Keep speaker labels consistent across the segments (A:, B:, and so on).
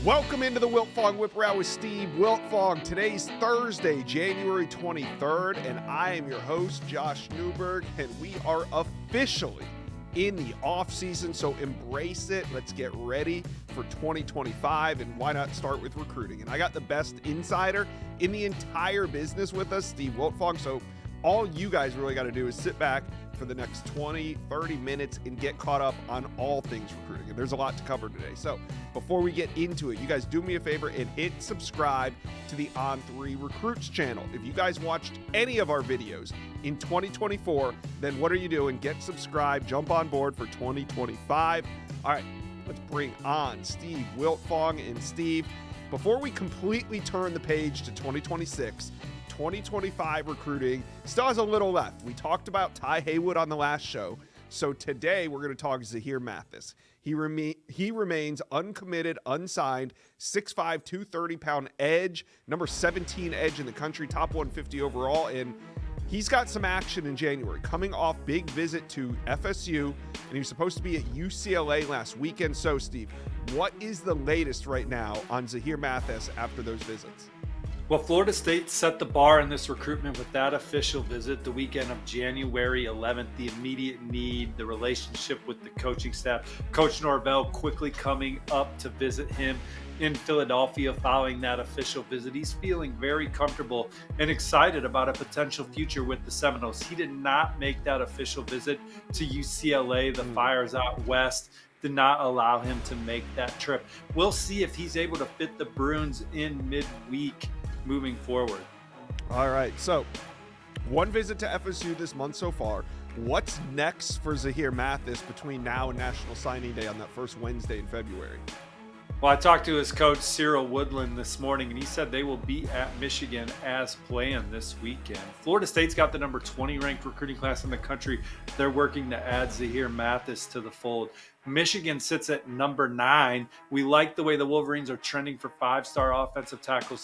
A: Welcome into the Wiltfong Whiparound with Steve Wiltfong. Today's Thursday, January 23rd, and I am your host, Josh Newberg, and we are officially in the off season, so embrace it. Let's get ready for 2025, and why not start with recruiting? And I got the best insider in the entire business with us, Steve Wiltfong, so all you guys really got to do is sit back for the next 20, 30 minutes and get caught up on all things recruiting. And there's a lot to cover today. So before we get into it, you guys do me a favor and hit subscribe to the On3 Recruits channel. If you guys watched any of our videos in 2024, then what are you doing? Get subscribed, jump on board for 2025. All right, let's bring on Steve Wiltfong. And Steve, before we completely turn the page to 2026, 2025 recruiting still has a little left. We talked about Ty Haywood on the last show. So today we're going to talk Zahir Mathis. He remains uncommitted, unsigned, 6'5", 230-pound edge, number 17 edge in the country, top 150 overall. And he's got some action in January, coming off big visit to FSU, and he was supposed to be at UCLA last weekend. So, Steve, what is the latest right now on Zahir Mathis after those visits?
B: Well, Florida State set the bar in this recruitment with that official visit the weekend of January 11th, the immediate need, the relationship with the coaching staff. Coach Norvell quickly coming up to visit him in Philadelphia following that official visit. He's feeling very comfortable and excited about a potential future with the Seminoles. He did not make that official visit to UCLA. The Fires out west did not allow him to make that trip. We'll see if he's able to fit the Bruins in midweek moving forward.
A: All right, so one visit to FSU this month so far. What's next for Zahir Mathis between now and National Signing Day on that first Wednesday in February?
B: Well, I talked to his coach, Cyril Woodland, this morning, and he said they will be at Michigan as planned this weekend. Florida State's got the number 20 ranked recruiting class in the country. They're working to add Zahir Mathis to the fold. Michigan sits at number 9. We like the way the Wolverines are trending for 5-star offensive tackle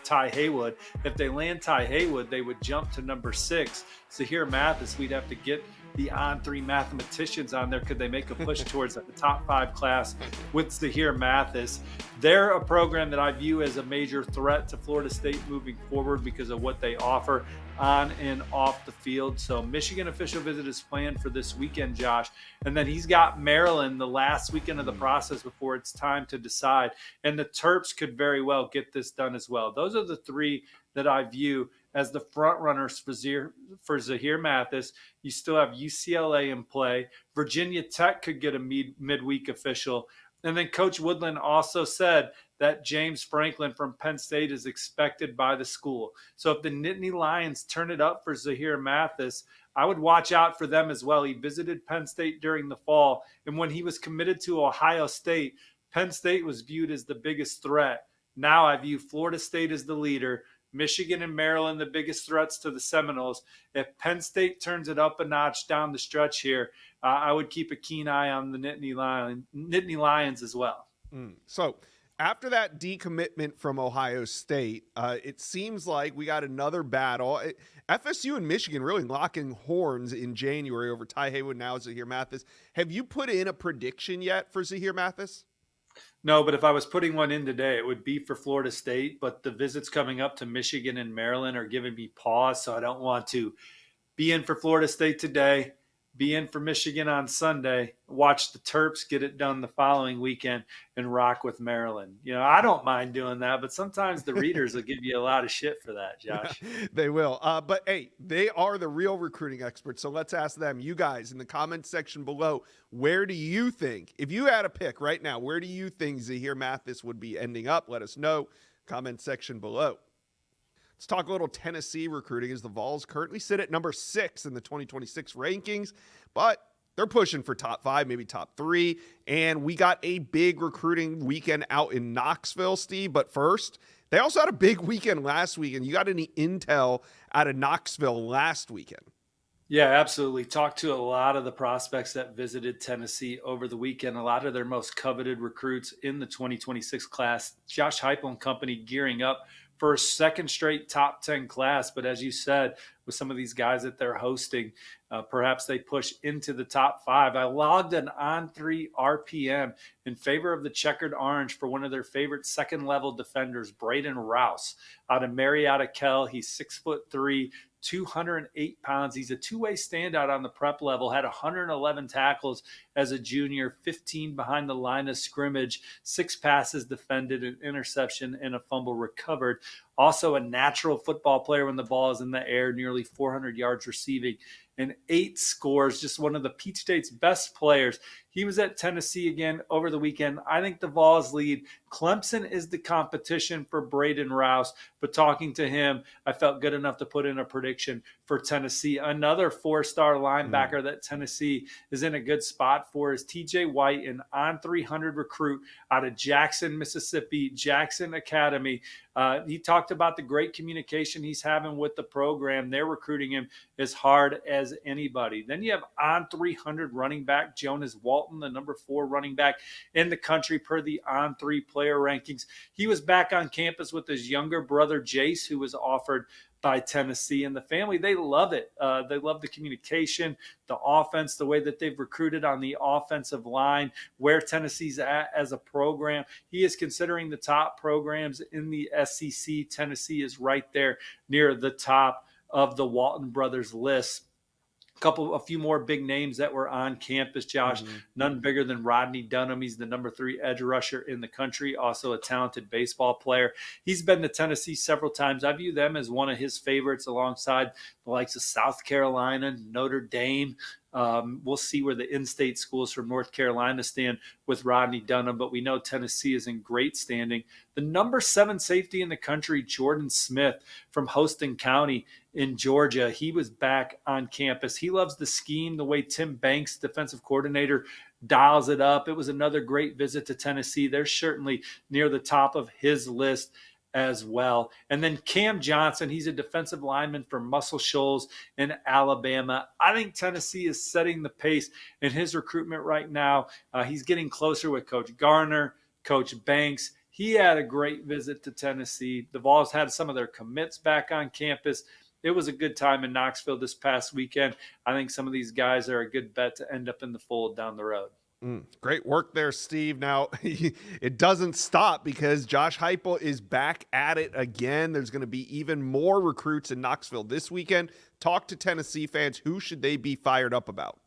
B: Ty Haywood. If they land Ty Haywood, they would jump to number 6. Zahir Mathis, we'd have to get the On3 mathematicians on there. Could they make a push towards the top 5 class with Zahir Mathis? They're a program that I view as a major threat to Florida State moving forward because of what they offer on and off the field. So Michigan official visit is planned for this weekend, Josh. And then he's got Maryland the last weekend of the process before it's time to decide. And the Terps could very well get this done as well. Those are the 3 that I view as the front runners for Zahir Mathis. You still have UCLA in play. Virginia Tech could get a midweek official. And then Coach Woodland also said that James Franklin from Penn State is expected by the school. So if the Nittany Lions turn it up for Zahir Mathis, I would watch out for them as well. He visited Penn State during the fall, and when he was committed to Ohio State, Penn State was viewed as the biggest threat. Now I view Florida State as the leader, Michigan and Maryland the biggest threats to the Seminoles. If Penn State turns it up a notch down the stretch here, I would keep a keen eye on the Nittany Lions as well.
A: So after that decommitment from Ohio State, it seems like we got another battle. FSU and Michigan really locking horns in January over Ty Haywood, now Zahir Mathis. Have you put in a prediction yet for Zahir Mathis?
B: No, but if I was putting one in today, it would be for Florida State. But the visits coming up to Michigan and Maryland are giving me pause, so I don't want to be in for Florida State today, be in for Michigan on Sunday, watch the Terps get it done the following weekend, and rock with Maryland. You know, I don't mind doing that, but sometimes the readers will give you a lot of shit for that, Josh.
A: They will. But, hey, they are the real recruiting experts, so let's ask them. You guys, in the comments section below, where do you think, if you had a pick right now, where do you think Zahir Mathis would be ending up? Let us know. Comment section below. Let's talk a little Tennessee recruiting as the Vols currently sit at number 6 in the 2026 rankings, but they're pushing for top 5, maybe top 3. And we got a big recruiting weekend out in Knoxville, Steve. But first, they also had a big weekend last weekend. You got any intel out of Knoxville last weekend?
B: Yeah, absolutely. Talked to a lot of the prospects that visited Tennessee over the weekend, a lot of their most coveted recruits in the 2026 class. Josh Heupel and company gearing up for a second straight top 10 class. But as you said, with some of these guys that they're hosting, perhaps they push into the top 5. I logged an on-3 RPM in favor of the checkered orange for one of their favorite second-level defenders, Braden Rouse, out of Marietta Kell. He's 6'3", 208 pounds. He's a two-way standout on the prep level, had 111 tackles as a junior, 15 behind the line of scrimmage, 6 passes defended, an interception, and a fumble recovered. Also a natural football player when the ball is in the air, nearly 400 yards receiving and 8 scores, just one of the Peach State's best players. He was at Tennessee again over the weekend. I think the Vols lead. Clemson is the competition for Braden Rouse, but talking to him, I felt good enough to put in a prediction for Tennessee. Another 4-star linebacker that Tennessee is in a good spot for is TJ White, an on 300 recruit out of Jackson, Mississippi, Jackson Academy. He talked about the great communication he's having with the program. They're recruiting him as hard as anybody. Then you have on 300 running back Jonas Walton, the number 4 running back in the country per the on 3 player rankings. He was back on campus with his younger brother Jace, who was offered by Tennessee, and the family, they love it. They love the communication, the offense, the way that they've recruited on the offensive line, where Tennessee's at as a program. He is considering the top programs in the SEC. Tennessee is right there near the top of the Walton brothers list. A few more big names that were on campus, Josh. None bigger than Rodney Dunham. He's the number 3 edge rusher in the country, also a talented baseball player. He's been to Tennessee several times. I view them as one of his favorites alongside the likes of South Carolina, Notre Dame. We'll see where the in-state schools from North Carolina stand with Rodney Dunham, but we know Tennessee is in great standing. The number 7 safety in the country, Jordan Smith from Houston County in Georgia, he was back on campus. He loves the scheme, the way Tim Banks, defensive coordinator, dials it up. It was another great visit to Tennessee. They're certainly near the top of his list as well. And then Cam Johnson, he's a defensive lineman for Muscle Shoals in Alabama. I think Tennessee is setting the pace in his recruitment right now. He's getting closer with Coach Garner, Coach Banks. He had a great visit to Tennessee. The Vols had some of their commits back on campus. It was a good time in Knoxville this past weekend. I think some of these guys are a good bet to end up in the fold down the road.
A: Great work there, Steve. Now, it doesn't stop because Josh Heupel is back at it again. There's going to be even more recruits in Knoxville this weekend. Talk to Tennessee fans. Who should they be fired up about?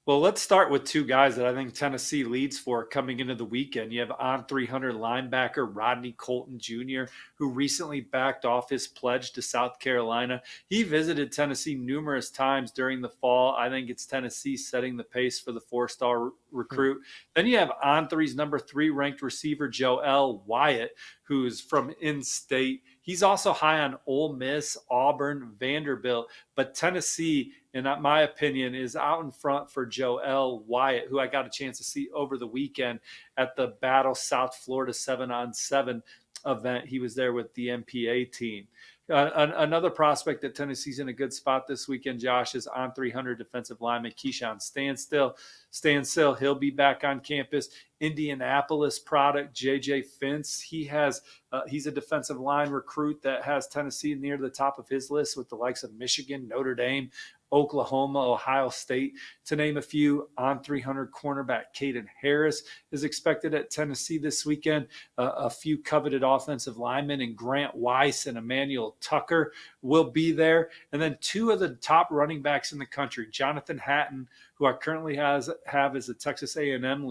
B: Well, let's start with 2 guys that I think Tennessee leads for coming into the weekend. You have on 300 linebacker Rodney Colton Jr., who recently backed off his pledge to South Carolina. He visited Tennessee numerous times during the fall. I think it's Tennessee setting the pace for the 4-star recruit. Then you have on 3's number 3 ranked receiver Joel Wyatt, who's from in-state. He's also high on Ole Miss, Auburn, Vanderbilt, but Tennessee, in my opinion, is out in front for Joel Wyatt, who I got a chance to see over the weekend at the Battle South Florida 7-on-7 event. He was there with the MPA team. Another prospect that Tennessee's in a good spot this weekend, Josh, is on 300 defensive lineman Keyshawn Standstill. He'll be back on campus. Indianapolis product JJ Fintz. He's a defensive line recruit that has Tennessee near the top of his list with the likes of Michigan, Notre Dame, Oklahoma, Ohio State, to name a few. On 300 cornerback Caden Harris is expected at Tennessee this weekend. A few coveted offensive linemen and Grant Weiss and Emmanuel Tucker will be there. And then 2 of the top running backs in the country, Jonathan Hatton, who I currently have as a Texas A&M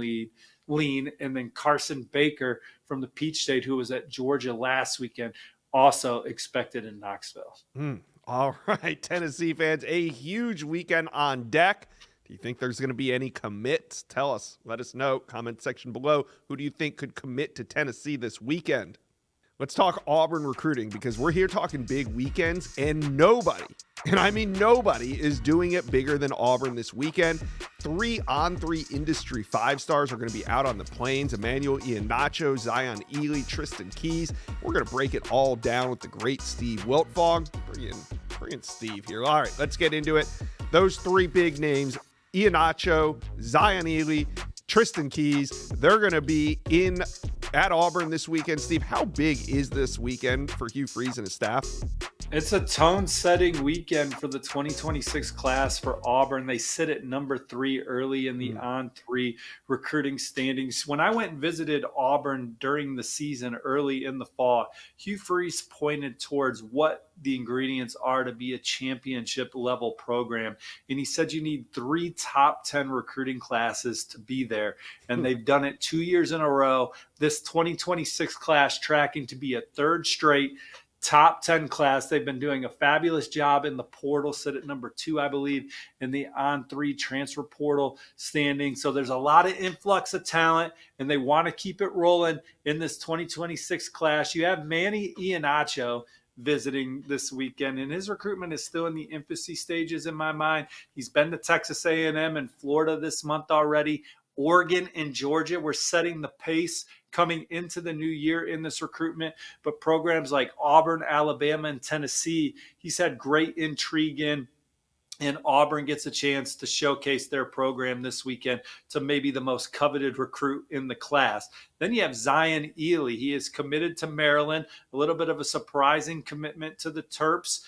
B: lean, and then Carson Baker from the Peach State, who was at Georgia last weekend, also expected in Knoxville.
A: All right, Tennessee fans, a huge weekend on deck. Do you think there's going to be any commits? Tell us. Let us know. Comment section below. Who do you think could commit to Tennessee this weekend? Let's talk Auburn recruiting, because we're here talking big weekends, and nobody, and I mean nobody, is doing it bigger than Auburn this weekend. 3 on-3 industry 5-stars are going to be out on the plains. Emmanuel Iheanacho, Zion Ely, Tristan Keys. We're going to break it all down with the great Steve Wiltfong. Bring in Steve here. All right, let's get into it. Those 3 big names, Iheanacho, Zion Ely, Tristan Keys, they're going to be in at Auburn this weekend. Steve, how big is this weekend for Hugh Freeze and his staff?
B: It's a tone-setting weekend for the 2026 class for Auburn. They sit at number 3 early in the on-3 recruiting standings. When I went and visited Auburn during the season early in the fall, Hugh Freeze pointed towards what the ingredients are to be a championship-level program. And he said you need 3 top 10 recruiting classes to be there. And they've done it 2 years in a row. This 2026 class tracking to be a third straight top 10 class. They've been doing a fabulous job in the portal, sit at number 2, I believe, in the on-3 transfer portal standing. So there's a lot of influx of talent, and they want to keep it rolling in this 2026 class. You have Manny Iannaccio visiting this weekend, and his recruitment is still in the infancy stages in my mind. He's been to Texas A&M and Florida this month already. Oregon and Georgia were setting the pace coming into the new year in this recruitment, but programs like Auburn, Alabama, and Tennessee, he's had great intrigue in, and Auburn gets a chance to showcase their program this weekend to maybe the most coveted recruit in the class. Then you have Zion Ely. He is committed to Maryland, a little bit of a surprising commitment to the Terps.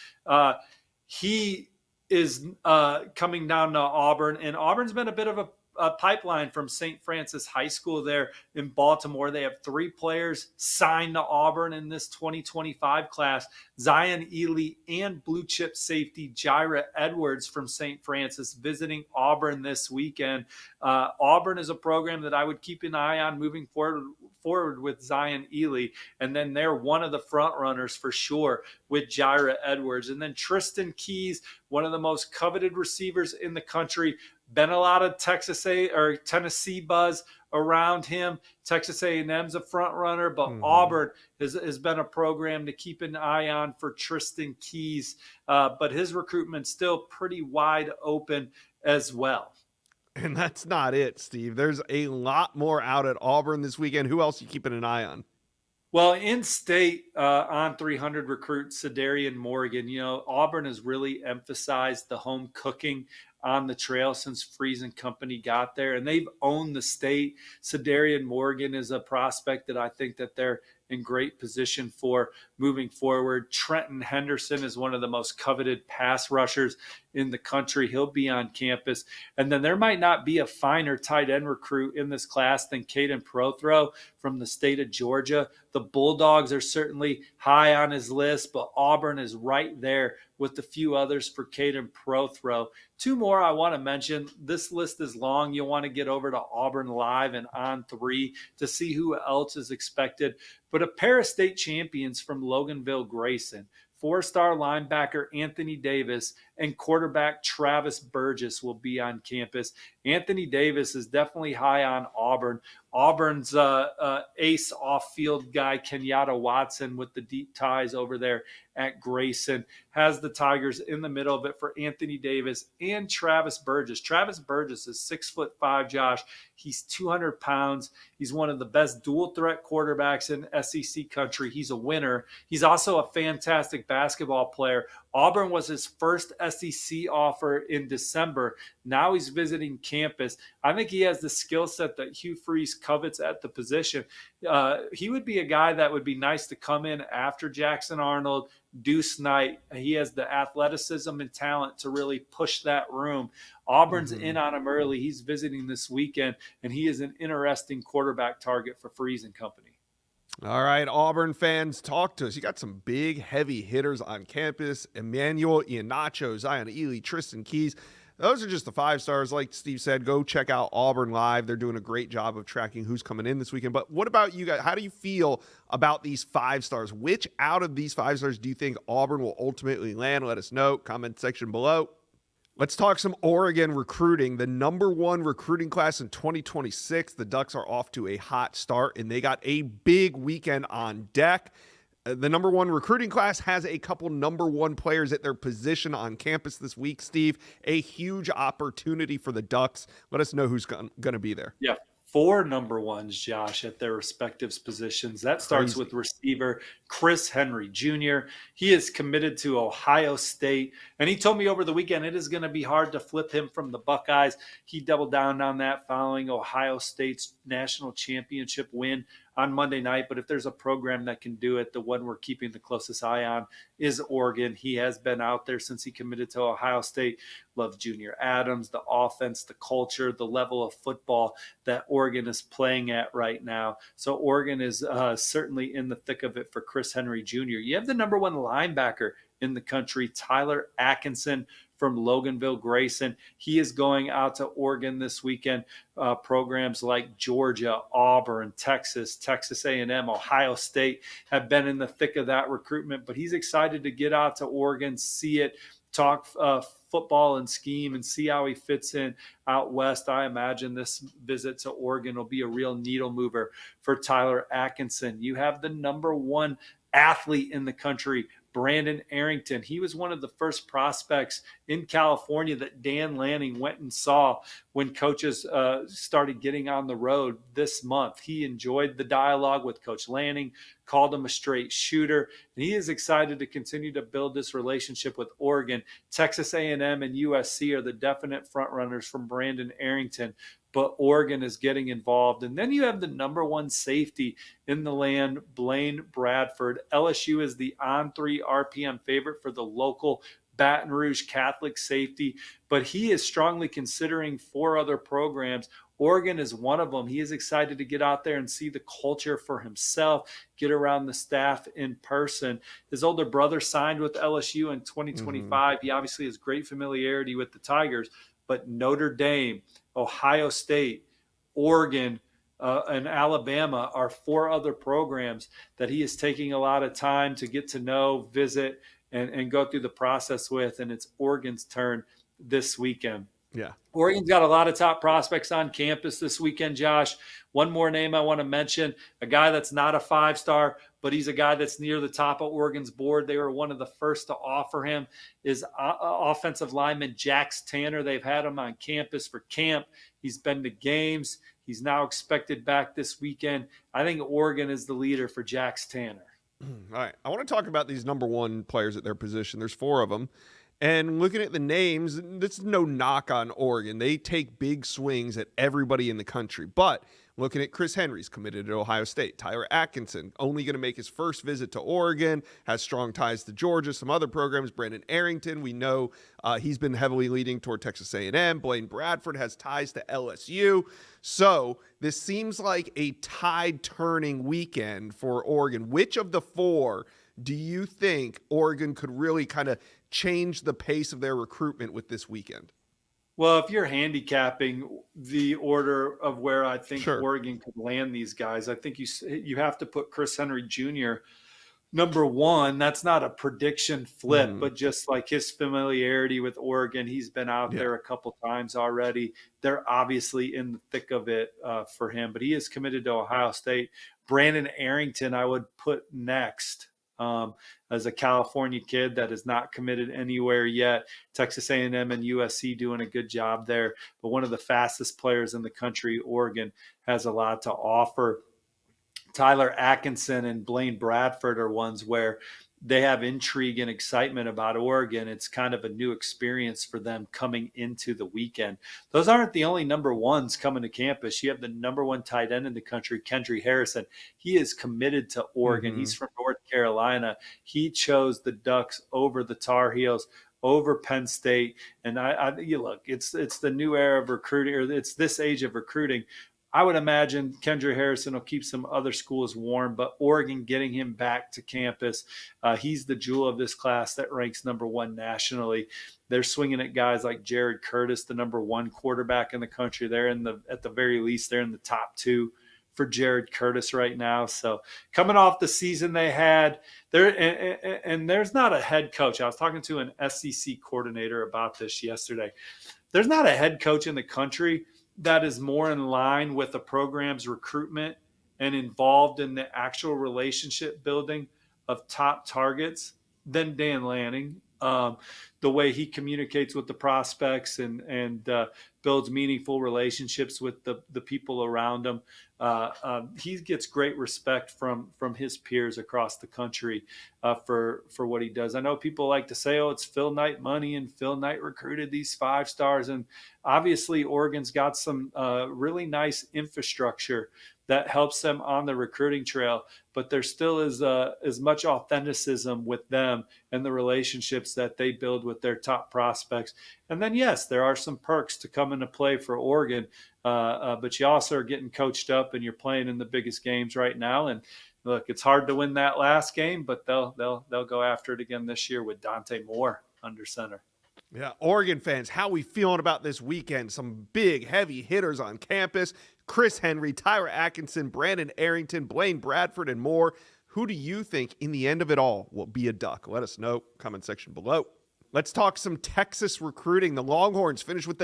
B: He is coming down to Auburn, and Auburn's been a bit of a pipeline from St. Francis High School there in Baltimore. They have 3 players signed to Auburn in this 2025 class. Zion Ely and blue chip safety Jaira Edwards from St. Francis visiting Auburn this weekend. Auburn is a program that I would keep an eye on moving forward with Zion Ely, and then they're one of the front runners for sure with Jaira Edwards. And then Tristan Keys, one of the most coveted receivers in the country. Been a lot of Tennessee buzz around him. Texas A&M's a front runner, but Auburn has been a program to keep an eye on for Tristan Keys. But his recruitment's still pretty wide open as well.
A: And that's not it, Steve. There's a lot more out at Auburn this weekend. Who else are you keeping an eye on?
B: Well, in-state on 300 recruit Sadarian Morgan, Auburn has really emphasized the home cooking on the trail since Freeze and company got there, and they've owned the state. Sadarian Morgan is a prospect that I think that they're in great position for moving forward. Trenton Henderson is one of the most coveted pass rushers in the country. He'll be on campus. And then there might not be a finer tight end recruit in this class than Caden Prothro from the state of Georgia. The Bulldogs are certainly high on his list, but Auburn is right there with a few others for Caden Prothro. 2 more I want to mention. This list is long. You'll want to get over to Auburn Live and On 3 to see who else is expected. But a pair of state champions from Loganville Grayson, 4-star linebacker Anthony Davis and quarterback Travis Burgess will be on campus. Anthony Davis is definitely high on Auburn. Auburn's ace off-field guy, Kenyatta Watson, with the deep ties over there at Grayson, has the Tigers in the middle of it for Anthony Davis and Travis Burgess. Travis Burgess is 6'5", Josh. He's 200 pounds. He's one of the best dual-threat quarterbacks in SEC country. He's a winner. He's also a fantastic basketball player. Auburn was his first SEC offer in December. Now he's visiting campus. I think he has the skill set that Hugh Freeze covets at the position. He would be a guy that would be nice to come in after Jackson Arnold, Deuce Knight. He has the athleticism and talent to really push that room. Auburn's in on him early. He's visiting this weekend, and he is an interesting quarterback target for Freeze and company.
A: All right, Auburn fans, talk to us. You got some big, heavy hitters on campus. Emmanuel Iannaccio, Zion Ely, Tristan Keys. Those are just the 5-stars. Like Steve said, go check out Auburn Live. They're doing a great job of tracking who's coming in this weekend. But what about you guys? How do you feel about these 5-stars? Which out of these 5-stars do you think Auburn will ultimately land? Let us know. Comment section below. Let's talk some Oregon recruiting. The number 1 recruiting class in 2026. The Ducks are off to a hot start, and they got a big weekend on deck. The number 1 recruiting class has a couple number 1 players at their position on campus this week, Steve. A huge opportunity for the Ducks. Let us know who's going to be there.
B: Yeah. 4 number 1s, Josh, at their respective positions. That starts with receiver Chris Henry Jr. He is committed to Ohio State, and he told me over the weekend it is going to be hard to flip him from the Buckeyes. He doubled down on that following Ohio State's national championship win on Monday night. But if there's a program that can do it, the one we're keeping the closest eye on is Oregon. He has been out there since he committed to Ohio State. Love Junior Adams, the offense, the culture, the level of football that Oregon is playing at right now. So Oregon is certainly in the thick of it for Chris Henry Jr. You have the number one linebacker in the country, Tyler Atkinson from Loganville Grayson. He is going out to Oregon this weekend. Programs like Georgia, Auburn, Texas, Texas A&M, Ohio State have been in the thick of that recruitment, but he's excited to get out to Oregon, see it, talk football and scheme, and see how he fits in out west. I imagine this visit to Oregon will be a real needle mover for Tyler Atkinson. You have the number one athlete in the country, Brandon Arrington. He was one of the first prospects in California that Dan Lanning went and saw when coaches started getting on the road this month. He enjoyed the dialogue with Coach Lanning, called him a straight shooter, and he is excited to continue to build this relationship with Oregon. Texas A&M and USC are the definite front runners from Brandon Arrington, but Oregon is getting involved. And then you have the number one safety in the land, Blaine Bradford. LSU is the on-3 RPM favorite for the local Baton Rouge Catholic safety, but he is strongly considering 4 other programs. Oregon is one of them. He is excited to get out there and see the culture for himself, get around the staff in person. His older brother signed with LSU in 2025. He obviously has great familiarity with the Tigers, but Notre Dame, Ohio State, Oregon, and Alabama are 4 other programs that he is taking a lot of time to get to know, visit, and go through the process with. And it's Oregon's turn this weekend.
A: Yeah.
B: Oregon's got a lot of top prospects on campus this weekend, Josh. One more name I want to mention, a guy that's not a 5-star, but he's a guy that's near the top of Oregon's board. They were one of the first to offer him, is offensive lineman Jax Tanner. They've had him on campus for camp. He's been to games. He's now expected back this weekend. I think Oregon is the leader for Jax Tanner.
A: All right. I want to talk about these number one players at their position. There's 4 of them. And looking at the names, this is no knock on Oregon. They take big swings at everybody in the country. But looking at Chris Henry's committed to Ohio State. Tyler Atkinson, only going to make his first visit to Oregon, has strong ties to Georgia, some other programs. Brandon Arrington, we know he's been heavily leading toward Texas A&M. Blaine Bradford has ties to LSU. So this seems like a tide-turning weekend for Oregon. Which of the 4 do you think Oregon could really kind of change the pace of their recruitment with this weekend?
B: Well, if you're handicapping the order of where I think
A: Sure.
B: Oregon could land these guys, I think you have to put Chris Henry Jr. number 1. That's not a prediction flip, but just like his familiarity with Oregon. He's been out there a couple times already. They're obviously in the thick of it for him, but he is committed to Ohio State. Brandon Arrington, I would put next. As a California kid that is not committed anywhere yet. Texas A&M and USC doing a good job there, but one of the fastest players in the country. Oregon has a lot to offer. Tyler Atkinson and Blaine Bradford are ones where they have intrigue and excitement about Oregon. It's kind of a new experience for them coming into the weekend. Those aren't the only number 1s coming to campus. You have the number 1 tight end in the country, Kendry Harrison. He is committed to Oregon. He's from North Carolina. He chose the Ducks over the Tar Heels, over Penn State. And you look, it's the new era of recruiting, or it's this age of recruiting. I would imagine Kendry Harrison will keep some other schools warm, but Oregon getting him back to campus, he's the jewel of this class that ranks number 1 nationally. They're swinging at guys like Jared Curtis, the number 1 quarterback in the country. They're at the very least, they're in the top 2 for Jared Curtis right now. So coming off the season they had there, and there's not a head coach. I was talking to an SEC coordinator about this yesterday. There's not a head coach in the country that is more in line with the program's recruitment and involved in the actual relationship building of top targets than Dan Lanning. The way he communicates with the prospects and builds meaningful relationships with the people around him. He gets great respect from his peers across the country for what he does. I know people like to say, oh, it's Phil Knight money, and Phil Knight recruited these 5-stars. And obviously Oregon's got some really nice infrastructure that helps them on the recruiting trail. But there still is as much authenticism with them and the relationships that they build with their top prospects. And then, yes, there are some perks to come into play for Oregon, but you also are getting coached up and you're playing in the biggest games right now. And look, it's hard to win that last game, but they'll go after it again this year with Dante Moore under center.
A: Yeah, Oregon fans, how we feeling about this weekend? Some big, heavy hitters on campus. Chris Henry, Tyra Atkinson, Brandon Arrington, Blaine Bradford, and more. Who do you think, in the end of it all, will be a Duck? Let us know. Comment section below. Let's talk some Texas recruiting. The Longhorns finished with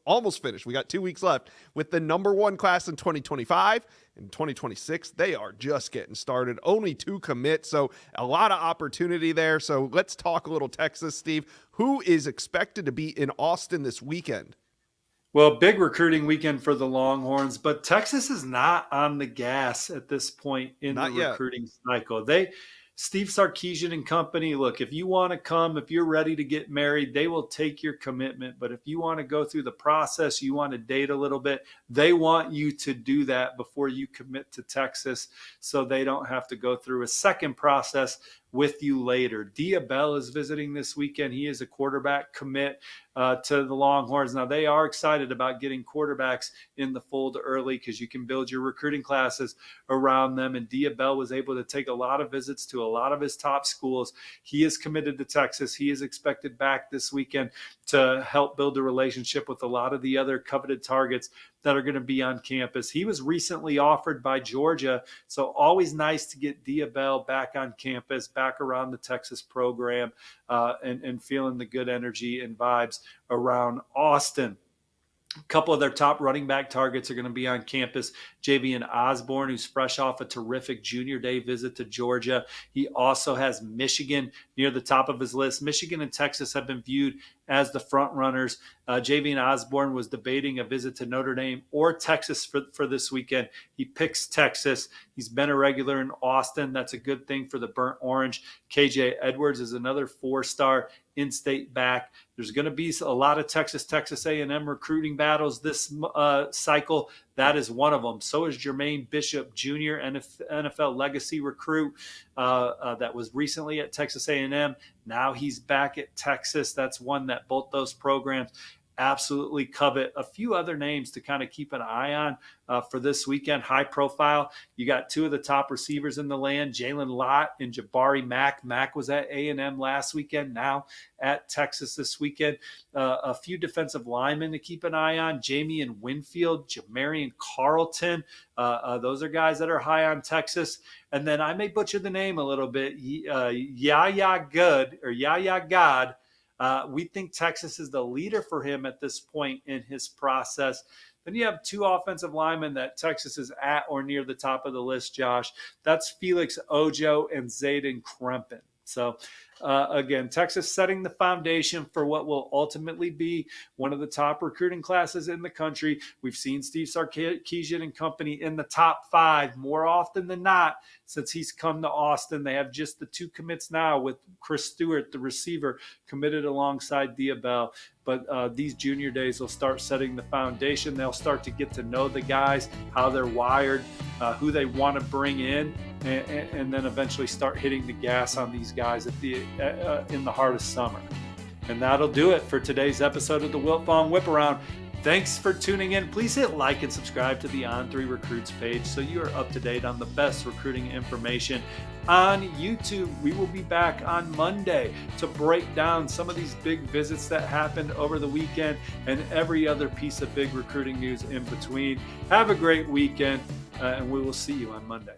A: almost finished. We got 2 weeks left with the #1 class in 2025. In 2026, they are just getting started. Only 2 commits, so a lot of opportunity there. So let's talk a little Texas, Steve. Who is expected to be in Austin this weekend?
B: Well, big recruiting weekend for the Longhorns, but Texas is not on the gas at this point in the recruiting cycle. Steve Sarkisian and company, look, if you want to come, if you're ready to get married, they will take your commitment. But if you want to go through the process, you want to date a little bit, they want you to do that before you commit to Texas so they don't have to go through a second process with you later. Diabell is visiting this weekend. He is a quarterback commit to the Longhorns. Now, they are excited about getting quarterbacks in the fold early because you can build your recruiting classes around them. And Diabell was able to take a lot of visits to a lot of his top schools. He is committed to Texas. He is expected back this weekend to help build a relationship with a lot of the other coveted targets that are going to be on campus. He was recently offered by Georgia, so always nice to get Diabell back on campus, back around the Texas program, and feeling the good energy and vibes around Austin. A couple of their top running back targets are going to be on campus. Javian Osborne, who's fresh off a terrific junior day visit to Georgia. He also has Michigan near the top of his list. Michigan and Texas have been viewed as the front runners. Javian Osborne was debating a visit to Notre Dame or Texas for this weekend. He picks Texas. He's been a regular in Austin. That's a good thing for the Burnt Orange. KJ Edwards is another 4-star in-state back. There's going to be a lot of Texas A&M recruiting battles this cycle. That is one of them. So is Jermaine Bishop Jr., NFL legacy recruit that was recently at Texas A&M. Now he's back at Texas. That's one that both those programs absolutely covet. A few other names to kind of keep an eye on for this weekend. High profile. You got 2 of the top receivers in the land, Jalen Lott and Jabari Mack. Mack was at A&M last weekend, now at Texas this weekend. A few defensive linemen to keep an eye on, Jamie Winfield, Jamarian Carlton. Those are guys that are high on Texas. And then I may butcher the name a little bit, Yaya God. We think Texas is the leader for him at this point in his process. Then you have 2 offensive linemen that Texas is at or near the top of the list, Josh. That's Felix Ojo and Zayden Krempin. So, again, Texas setting the foundation for what will ultimately be one of the top recruiting classes in the country. We've seen Steve Sarkisian and company in the top 5 more often than not since he's come to Austin. They have just the 2 commits now with Chris Stewart, the receiver, committed alongside Diabell. But these junior days will start setting the foundation. They'll start to get to know the guys, how they're wired, who they want to bring in, and then eventually start hitting the gas on these guys in the heart of summer. And that'll do it for today's episode of the Wiltfong Whiparound. Thanks for tuning in. Please hit like and subscribe to the On3 Recruits page so you are up to date on the best recruiting information on YouTube. We will be back on Monday to break down some of these big visits that happened over the weekend and every other piece of big recruiting news in between. Have a great weekend, and we will see you on Monday.